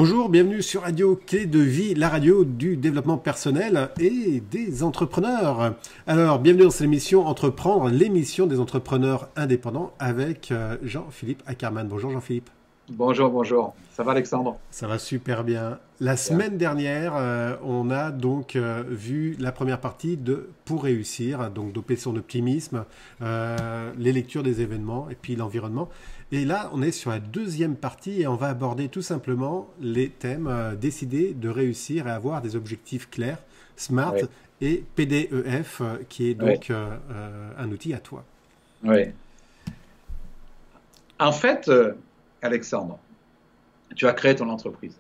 Bonjour, bienvenue sur Radio Clé de Vie, la radio du développement personnel et des entrepreneurs. Alors, bienvenue dans cette émission Entreprendre, l'émission des entrepreneurs indépendants avec Jean-Philippe Ackermann. Bonjour Jean-Philippe. Bonjour, bonjour. Ça va Alexandre? Ça va super bien. La semaine dernière, on a donc vu la première partie de Pour réussir, donc doper son optimisme, les lectures des événements et puis l'environnement. Et là, on est sur la deuxième partie et on va aborder tout simplement les thèmes décider de réussir et avoir des objectifs clairs, SMART et PDEF, qui est donc un outil à toi. Oui. En fait, Alexandre, tu as créé ton entreprise.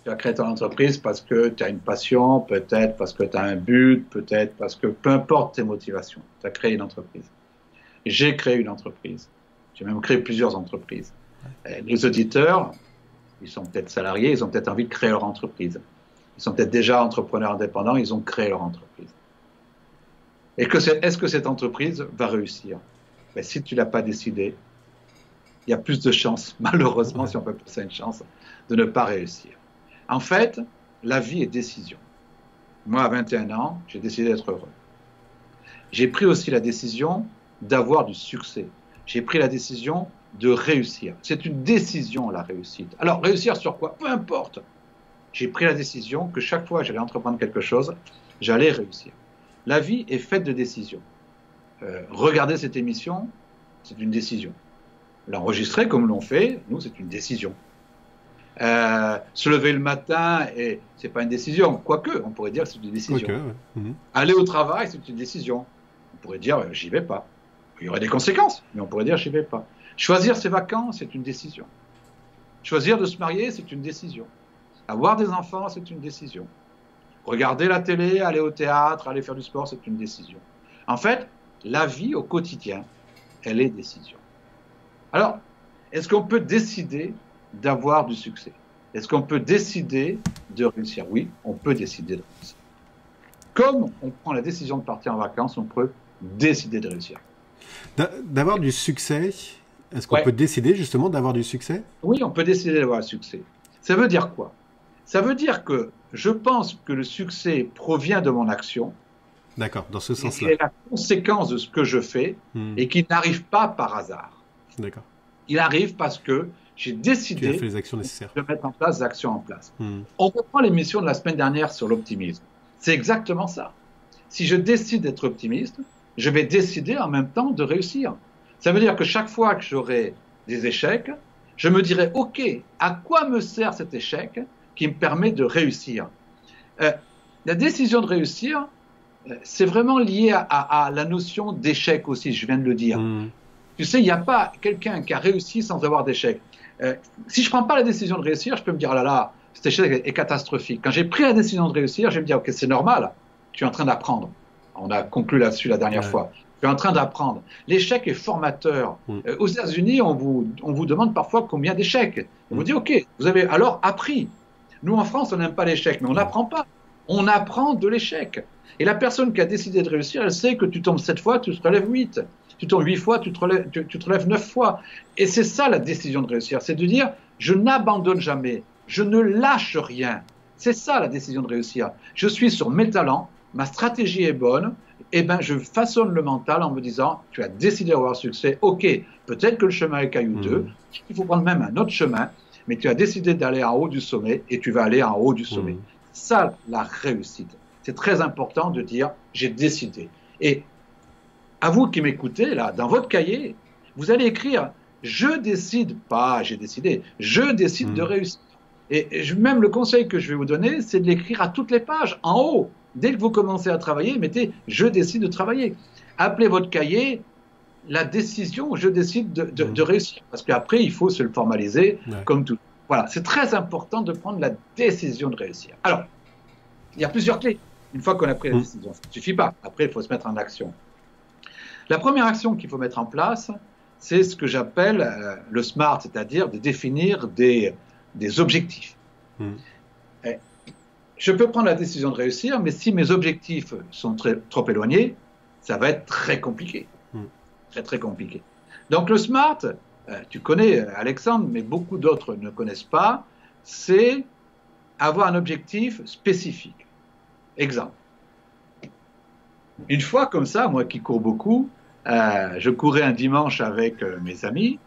Tu as créé ton entreprise parce que tu as une passion, peut-être parce que tu as un but, peut-être parce que peu importe tes motivations, tu as créé une entreprise. J'ai créé une entreprise. J'ai même créé plusieurs entreprises. Les auditeurs, ils sont peut-être salariés, ils ont peut-être envie de créer leur entreprise. Ils sont peut-être déjà entrepreneurs indépendants, ils ont créé leur entreprise. Et est-ce que cette entreprise va réussir? Ben, si tu ne l'as pas décidé, il y a plus de chances, malheureusement, si on peut appeler ça une chance, de ne pas réussir. En fait, la vie est décision. Moi, à 21 ans, j'ai décidé d'être heureux. J'ai pris aussi la décision d'avoir du succès. J'ai pris la décision de réussir. C'est une décision, la réussite. Alors, réussir sur quoi? Peu importe. J'ai pris la décision que chaque fois que j'allais entreprendre quelque chose, j'allais réussir. La vie est faite de décisions. Regarder cette émission, c'est une décision. L'enregistrer comme l'on fait, nous, c'est une décision. Se lever le matin, c'est pas une décision. Quoique, on pourrait dire que c'est une décision. Aller au travail, c'est une décision. On pourrait dire, j'y vais pas. Il y aurait des conséquences, mais on pourrait dire, j'y vais pas. Choisir ses vacances, c'est une décision. Choisir de se marier, c'est une décision. Avoir des enfants, c'est une décision. Regarder la télé, aller au théâtre, aller faire du sport, c'est une décision. En fait, la vie au quotidien, elle est décision. Alors, est-ce qu'on peut décider d'avoir du succès? Est-ce qu'on peut décider de réussir? Oui, on peut décider de réussir. Comme on prend la décision de partir en vacances, on peut décider de réussir. D'avoir du succès, est-ce qu'on peut décider justement d'avoir du succès? Oui, on peut décider d'avoir du succès. Ça veut dire quoi? Ça veut dire que je pense que le succès provient de mon action. D'accord, dans ce sens-là. C'est la conséquence de ce que je fais et qui n'arrive pas par hasard. D'accord. Il arrive parce que j'ai décidé les actions nécessaires. de mettre en place des actions en place. On reprend l'émission de la semaine dernière sur l'optimisme. C'est exactement ça. Si je décide d'être optimiste, je vais décider en même temps de réussir. Ça veut dire que chaque fois que j'aurai des échecs, je me dirai, OK, à quoi me sert cet échec qui me permet de réussir? La décision de réussir, c'est vraiment lié à la notion d'échec aussi, je viens de le dire. Tu sais, il n'y a pas quelqu'un qui a réussi sans avoir d'échec. Si je ne prends pas la décision de réussir, je peux me dire, oh là là, cet échec est catastrophique. Quand j'ai pris la décision de réussir, je vais me dire, OK, c'est normal, tu es en train d'apprendre. On a conclu là-dessus la dernière fois. Tu es en train d'apprendre. L'échec est formateur. Aux États-Unis, on vous demande parfois combien d'échecs. On vous dit, OK, vous avez alors appris. Nous, en France, on n'aime pas l'échec, mais on n'apprend pas. On apprend de l'échec. Et la personne qui a décidé de réussir, elle sait que tu tombes 7 fois, tu te relèves 8. Tu tombes 8 fois, tu te relèves 9 fois. Et c'est ça la décision de réussir, c'est de dire, je n'abandonne jamais, je ne lâche rien. C'est ça la décision de réussir. Je suis sur mes talents, ma stratégie est bonne, et ben je façonne le mental en me disant, tu as décidé d'avoir succès, ok, peut-être que le chemin est caillouteux, il faut prendre même un autre chemin, mais tu as décidé d'aller en haut du sommet, et tu vas aller en haut du sommet. Ça, la réussite. C'est très important de dire, j'ai décidé. Et à vous qui m'écoutez, là, dans votre cahier, vous allez écrire « Je décide », pas « j'ai décidé », « Je décide de réussir ». Et même le conseil que je vais vous donner, c'est de l'écrire à toutes les pages, en haut. Dès que vous commencez à travailler, mettez « Je décide de travailler ». Appelez votre cahier la décision « Je décide de réussir ». Parce qu'après, il faut se le formaliser comme tout. Voilà, c'est très important de prendre la décision de réussir. Alors, il y a plusieurs clés. Une fois qu'on a pris la décision, ça ne suffit pas. Après, il faut se mettre en action. La première action qu'il faut mettre en place, c'est ce que j'appelle le SMART, c'est-à-dire de définir des objectifs. Je peux prendre la décision de réussir, mais si mes objectifs sont trop éloignés, ça va être très compliqué. Très, très compliqué. Donc le SMART, tu connais Alexandre, mais beaucoup d'autres ne connaissent pas, c'est avoir un objectif spécifique. Exemple. Une fois comme ça, moi qui cours beaucoup, je courais un dimanche avec mes amis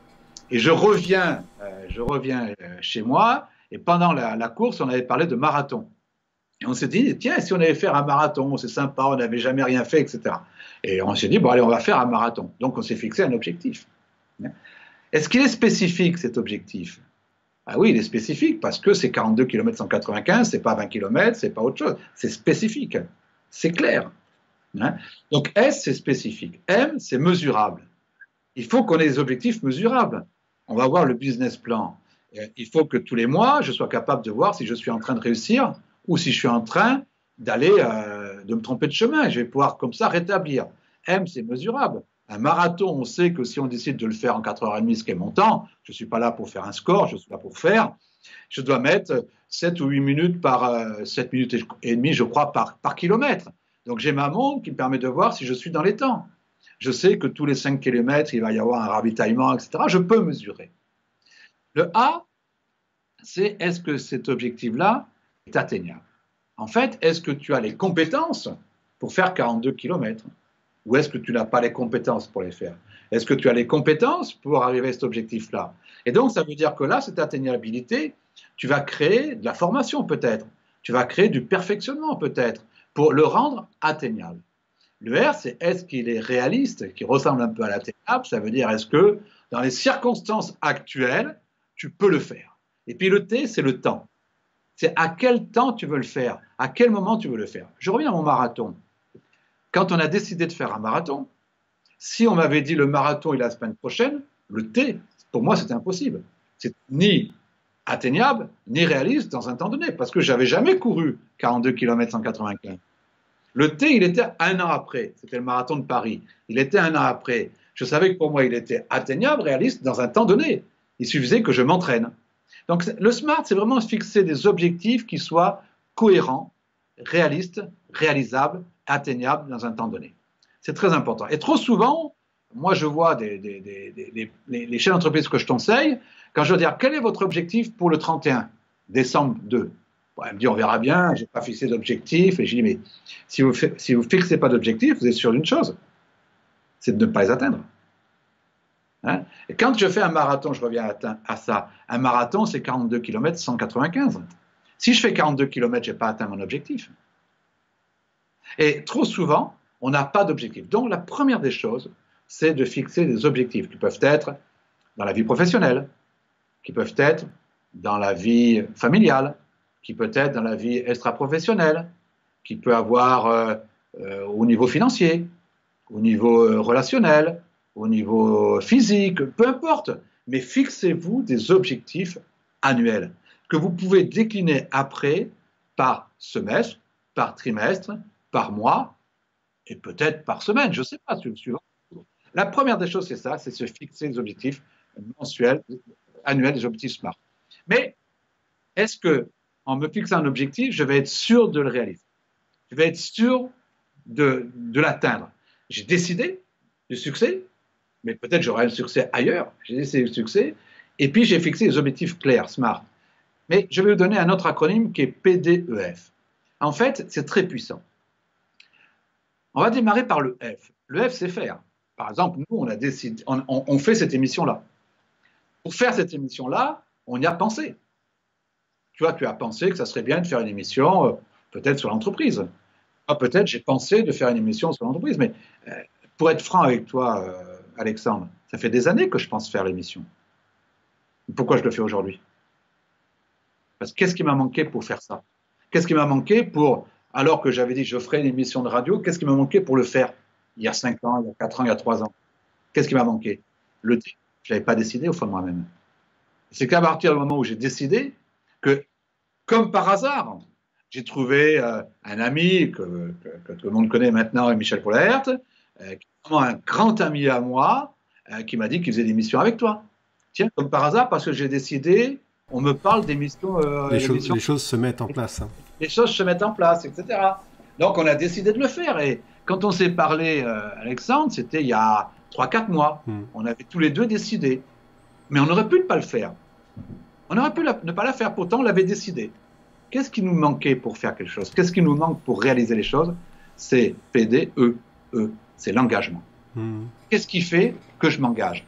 et je reviens chez moi et pendant la course, on avait parlé de marathon. Et on s'est dit, tiens, si on allait faire un marathon, c'est sympa, on n'avait jamais rien fait, etc. Et on s'est dit, bon allez, on va faire un marathon. Donc on s'est fixé un objectif. Est-ce qu'il est spécifique cet objectif? Ah oui, il est spécifique parce que c'est 42 km 195, c'est pas 20 km, c'est pas autre chose. C'est spécifique, c'est clair. Donc S, c'est spécifique. M, c'est mesurable. Il faut qu'on ait des objectifs mesurables. On va voir le business plan. Il faut que tous les mois, je sois capable de voir si je suis en train de réussir ou si je suis en train d'aller, de me tromper de chemin. Je vais pouvoir comme ça rétablir. M, c'est mesurable. Un marathon, on sait que si on décide de le faire en 4h30, ce qui est mon temps, je ne suis pas là pour faire un score, je suis là pour faire, je dois mettre 7 ou 8 minutes 7 minutes et demie, je crois, par kilomètre. Donc j'ai ma montre qui me permet de voir si je suis dans les temps. Je sais que tous les 5 km, il va y avoir un ravitaillement, etc. Je peux mesurer. Le A, c'est est-ce que cet objectif-là est atteignable? En fait, est-ce que tu as les compétences pour faire 42 km? Ou est-ce que tu n'as pas les compétences pour les faire? Est-ce que tu as les compétences pour arriver à cet objectif-là? Et donc, ça veut dire que là, cette atteignabilité, tu vas créer de la formation peut-être, tu vas créer du perfectionnement peut-être, pour le rendre atteignable. Le R, c'est est-ce qu'il est réaliste, qui ressemble un peu à l'atteignable, ça veut dire est-ce que dans les circonstances actuelles, tu peux le faire. Et puis le T, c'est le temps. C'est à quel temps tu veux le faire, à quel moment tu veux le faire. Je reviens à mon marathon. Quand on a décidé de faire un marathon, si on m'avait dit le marathon est la semaine prochaine, le T, pour moi, c'était impossible. C'est ni atteignable, ni réaliste dans un temps donné, parce que j'avais jamais couru 42 km 195. Le T, il était un an après. C'était le marathon de Paris. Il était un an après. Je savais que pour moi, il était atteignable, réaliste dans un temps donné. Il suffisait que je m'entraîne. Donc, le SMART, c'est vraiment fixer des objectifs qui soient cohérents, réalistes, réalisables, atteignables dans un temps donné. C'est très important. Et trop souvent, moi, je vois les chefs d'entreprise que je conseille, quand je veux dire quel est votre objectif pour le 31 décembre 2, bon, elle me dit on verra bien, je n'ai pas fixé d'objectif. Et je dis mais si vous ne fixez pas d'objectif, vous êtes sûr d'une chose, c'est de ne pas les atteindre. Hein? Et quand je fais un marathon, je reviens à ça, un marathon c'est 42 km 195. Si je fais 42 km, je n'ai pas atteint mon objectif. Et trop souvent, on n'a pas d'objectif. Donc la première des choses, c'est de fixer des objectifs qui peuvent être dans la vie professionnelle, qui peuvent être dans la vie familiale, qui peut être dans la vie extra-professionnelle, qui peut avoir au niveau financier, au niveau relationnel, au niveau physique, peu importe. Mais fixez-vous des objectifs annuels que vous pouvez décliner après par semestre, par trimestre, par mois et peut-être par semaine, je ne sais pas, suivant. La première des choses, c'est ça, c'est se fixer des objectifs mensuels, annuels, des objectifs SMART. Mais est-ce que, en me fixant un objectif, je vais être sûr de le réaliser? Je vais être sûr de l'atteindre. J'ai décidé du succès, mais peut-être j'aurai un succès ailleurs. J'ai décidé du succès, et puis j'ai fixé des objectifs clairs, SMART. Mais je vais vous donner un autre acronyme qui est PDEF. En fait, c'est très puissant. On va démarrer par le F. Le F, c'est faire. Par exemple, nous, on a décidé, on fait cette émission-là. Pour faire cette émission-là, on y a pensé. Tu vois, tu as pensé que ça serait bien de faire une émission peut-être sur l'entreprise. Peut-être j'ai pensé de faire une émission sur l'entreprise, mais pour être franc avec toi, Alexandre, ça fait des années que je pense faire l'émission. Pourquoi je le fais aujourd'hui? Parce que qu'est-ce qui m'a manqué pour faire ça? Qu'est-ce qui m'a manqué pour, alors que j'avais dit je ferais une émission de radio, qu'est-ce qui m'a manqué pour le faire? Il y a 5 ans, il y a 4 ans, il y a 3 ans. Qu'est-ce qui m'a manqué? Le dire. Je ne l'avais pas décidé au fond de moi-même. C'est qu'à partir du moment où j'ai décidé que, comme par hasard, j'ai trouvé un ami que tout le monde connaît maintenant, Michel Pollert, qui est vraiment un grand ami à moi, qui m'a dit qu'il faisait des missions avec toi. Tiens, comme par hasard, parce que j'ai décidé, on me parle d'émissions. Les choses se mettent en place. Hein. Les choses se mettent en place, etc. Donc on a décidé de le faire. Et quand on s'est parlé, Alexandre, c'était il y a 3-4 mois. On avait tous les deux décidé. Mais on aurait pu ne pas le faire. On aurait pu ne pas la faire, pourtant on l'avait décidé. Qu'est-ce qui nous manquait pour faire quelque chose? Qu'est-ce qui nous manque pour réaliser les choses? C'est PDE, c'est l'engagement. Qu'est-ce qui fait que je m'engage?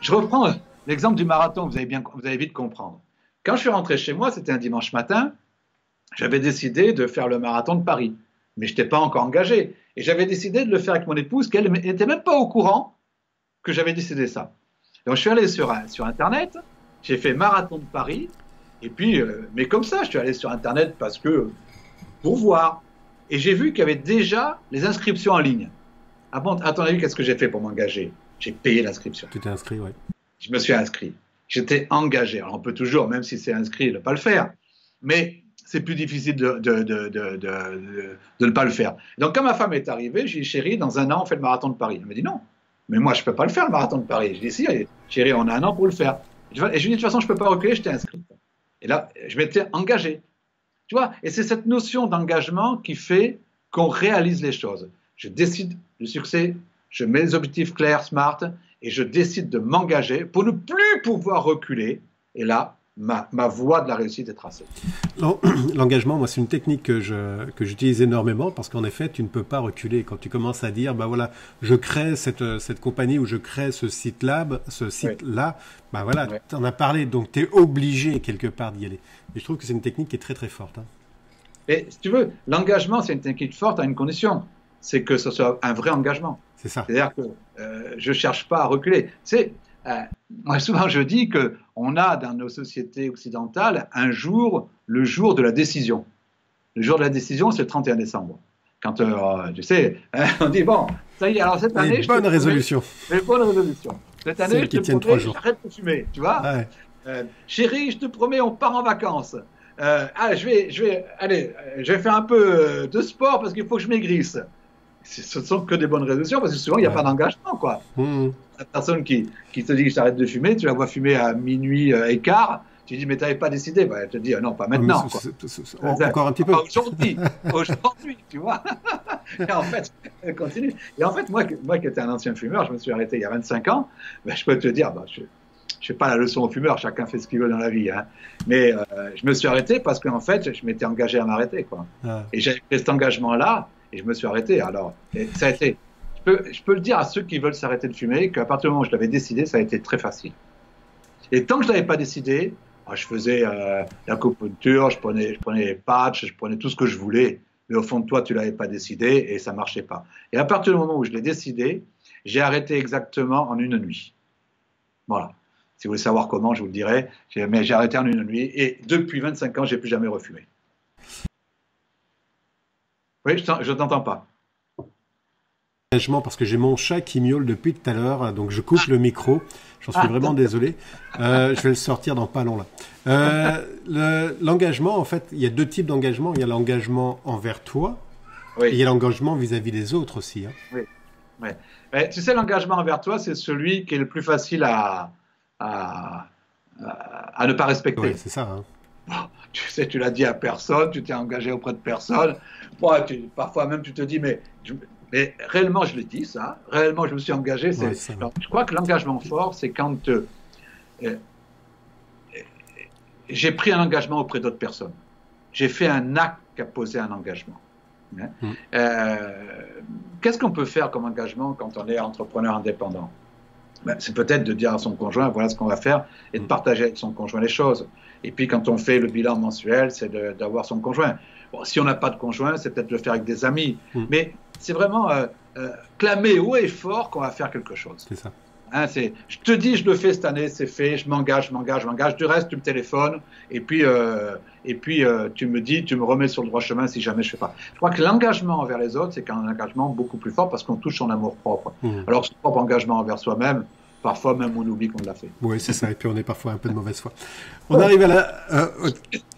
Je reprends l'exemple du marathon, vous allez vite comprendre. Quand je suis rentré chez moi, c'était un dimanche matin, j'avais décidé de faire le marathon de Paris, mais je n'étais pas encore engagé. Et j'avais décidé de le faire avec mon épouse, qu'elle n'était même pas au courant que j'avais décidé ça. Donc je suis allé sur Internet, j'ai fait marathon de Paris, et puis, mais comme ça, je suis allé sur Internet pour voir. Et j'ai vu qu'il y avait déjà les inscriptions en ligne. À ton avis, qu'est-ce que j'ai fait pour m'engager? J'ai payé l'inscription. Tu t'es inscrit, oui. Je me suis inscrit. J'étais engagé. Alors on peut toujours, même si c'est inscrit, ne pas le faire. Mais c'est plus difficile de ne pas le faire. Donc quand ma femme est arrivée, j'ai dit, chérie, dans un an, on fait le marathon de Paris. Elle m'a dit, non, mais moi, je ne peux pas le faire, le marathon de Paris. Je dis, si, chérie, on a un an pour le faire. Et je lui ai dit, de toute façon, je ne peux pas reculer, je t'ai inscrit. Et là, je m'étais engagé. Tu vois, et c'est cette notion d'engagement qui fait qu'on réalise les choses. Je décide du succès, je mets les objectifs clairs, smart, et je décide de m'engager pour ne plus pouvoir reculer. Et là, ma voie de la réussite est tracée. L'engagement, moi, c'est une technique que j'utilise énormément parce qu'en effet, tu ne peux pas reculer. Quand tu commences à dire, bah voilà, je crée cette compagnie ou je crée ce site-là, oui. Bah voilà, oui. Tu en as parlé, donc tu es obligé quelque part d'y aller. Et je trouve que c'est une technique qui est très très forte. Hein. Et si tu veux, l'engagement, c'est une technique forte à une condition, c'est que ce soit un vrai engagement. C'est ça. C'est-à-dire que je ne cherche pas à reculer. Moi, souvent, je dis qu'on a dans nos sociétés occidentales le jour de la décision. Le jour de la décision, c'est le 31 décembre. Quand, tu sais, on dit, bon, ça y est, alors cette année... Les bonnes résolutions. Les bonnes résolutions. Cette année, je te promets, j'arrête de fumer, tu vois. Ouais. Chérie, je te promets, on part en vacances. Je vais faire un peu de sport parce qu'il faut que je maigrisse. Ce ne sont que des bonnes résolutions parce que souvent, il n'y a pas d'engagement, quoi. La personne qui te dit que j'arrête de fumer, tu la vois fumer à minuit et quart, tu dis, mais tu n'avais pas décidé. Elle te dit, non, pas maintenant. Encore un petit peu. Aujourd'hui, tu vois. Et en fait, elle continue. Et en fait, moi qui étais un ancien fumeur, je me suis arrêté il y a 25 ans, je peux te dire, je ne fais pas la leçon aux fumeurs, chacun fait ce qu'il veut dans la vie. Hein. Mais je me suis arrêté parce qu'en fait, je m'étais engagé à m'arrêter. Et j'avais pris cet engagement-là. Et je me suis arrêté. Alors, ça a été. Je peux le dire à ceux qui veulent s'arrêter de fumer qu'à partir du moment où je l'avais décidé, ça a été très facile. Et tant que je l'avais pas décidé, je faisais l'acupuncture, je prenais les patchs, je prenais tout ce que je voulais. Mais au fond de toi, tu l'avais pas décidé et ça marchait pas. Et à partir du moment où je l'ai décidé, j'ai arrêté exactement en une nuit. Voilà. Si vous voulez savoir comment, je vous le dirai. Mais j'ai arrêté en une nuit et depuis 25 ans, j'ai plus jamais refumé. Oui, je t'entends pas. Parce que j'ai mon chat qui miaule depuis tout à l'heure, donc je coupe le micro. J'en suis vraiment désolé. Je vais le sortir dans pas long là. L'engagement, en fait, il y a deux types d'engagement. Il y a l'engagement envers toi, oui. Et il y a l'engagement vis-à-vis des autres aussi. Hein. Oui. Oui. Mais, tu sais, l'engagement envers toi, c'est celui qui est le plus facile à ne pas respecter. Oui, c'est ça. Hein. Tu sais, tu l'as dit à personne, tu t'es engagé auprès de personne. Parfois même, tu te dis, mais réellement, je l'ai dit, ça. Réellement, je me suis engagé. Alors, je crois que l'engagement fort, c'est quand j'ai pris un engagement auprès d'autres personnes. J'ai fait un acte qui a posé un engagement. Qu'est-ce qu'on peut faire comme engagement quand on est entrepreneur indépendant? C'est peut-être de dire à son conjoint, voilà ce qu'on va faire, et de partager avec son conjoint les choses. Et puis, quand on fait le bilan mensuel, c'est d'avoir son conjoint. Bon, si on n'a pas de conjoint, c'est peut-être de le faire avec des amis. Mais c'est vraiment clamer haut et fort qu'on va faire quelque chose. C'est ça. Hein, je te dis, je le fais cette année, c'est fait, je m'engage. Du reste, tu me téléphones, et puis tu me dis, tu me remets sur le droit chemin si jamais je ne fais pas. Je crois que l'engagement envers les autres, c'est un engagement beaucoup plus fort parce qu'on touche son amour propre. Alors, son propre engagement envers soi-même, parfois même on oublie qu'on l'a fait. Oui, c'est ça, et puis on est parfois un peu de mauvaise foi. On arrive à la...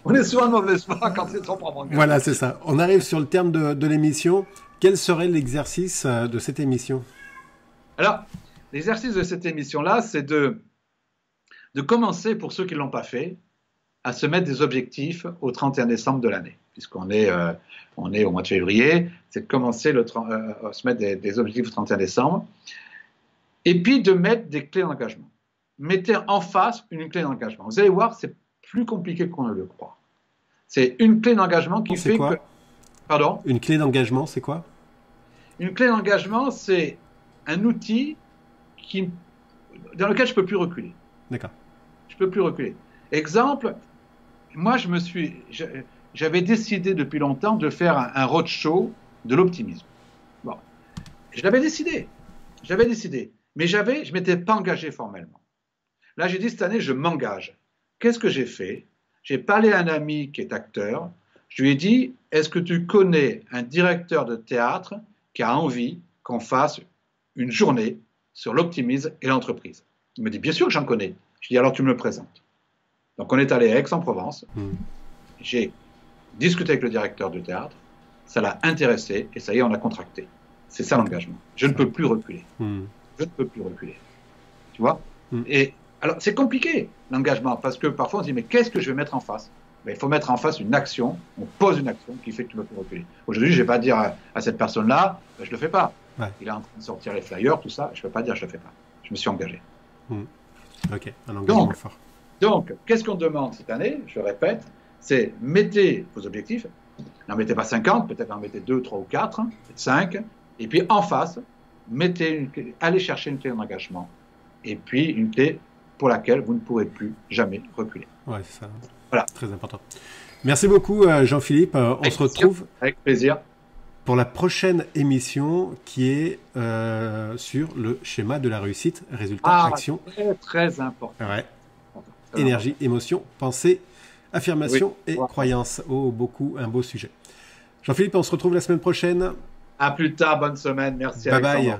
On est souvent de mauvaise foi quand c'est son propre engagement. Voilà, c'est ça. On arrive sur le terme de l'émission. Quel serait l'exercice de cette émission? Alors, l'exercice de cette émission-là, c'est de commencer, pour ceux qui ne l'ont pas fait, à se mettre des objectifs au 31 décembre de l'année. Puisqu'on est au mois de février, c'est de commencer à se mettre des objectifs au 31 décembre. Et puis de mettre des clés d'engagement. mettez en face une clé d'engagement. Vous allez voir, c'est plus compliqué qu'on ne le croit. C'est une clé d'engagement qui fait que... Pardon ? Une clé d'engagement, c'est quoi ? Une clé d'engagement, c'est un outil dans lequel je ne peux plus reculer. D'accord. Je ne peux plus reculer. Exemple, moi, j'avais décidé depuis longtemps de faire un roadshow de l'optimisme. Bon. Je l'avais décidé. Mais je ne m'étais pas engagé formellement. Là, j'ai dit, cette année, je m'engage. Qu'est-ce que j'ai fait ? J'ai parlé à un ami qui est acteur. Je lui ai dit, est-ce que tu connais un directeur de théâtre qui a envie qu'on fasse une journée sur l'optimisme et l'entreprise ? Il me dit, bien sûr que j'en connais. Je lui ai dit, alors tu me le présentes. Donc, on est allé à Aix-en-Provence. J'ai discuté avec le directeur du théâtre. Ça l'a intéressé et ça y est, on a contracté. C'est ça l'engagement. Je ne peux plus reculer. Je ne peux plus reculer. Tu vois ? Et alors, c'est compliqué, l'engagement, parce que parfois on se dit, mais qu'est-ce que je vais mettre en face ? Il faut mettre en face une action, on pose une action qui fait que tu ne peux plus reculer. Aujourd'hui, je ne vais pas dire à cette personne-là, je ne le fais pas. Ouais. Il est en train de sortir les flyers, tout ça, je ne peux pas dire je ne le fais pas. Je me suis engagé. Ok, un engagement fort. Donc, qu'est-ce qu'on demande cette année ? Je le répète, c'est mettez vos objectifs, n'en mettez pas 50, peut-être en mettez 2, 3 ou 4, peut-être 5, et puis en face, allez chercher une clé d'engagement, et puis une clé pour laquelle vous ne pourrez plus jamais reculer. Ouais, c'est ça. Voilà. Très important. Merci beaucoup, Jean-Philippe. On se retrouve avec plaisir pour la prochaine émission qui est sur le schéma de la réussite, résultat, action. Très, très important. Ouais. Énergie, émotion, pensée, affirmation et croyance. Oh, un beau sujet. Jean-Philippe, on se retrouve la semaine prochaine. À plus tard, bonne semaine. Merci. Bye bye.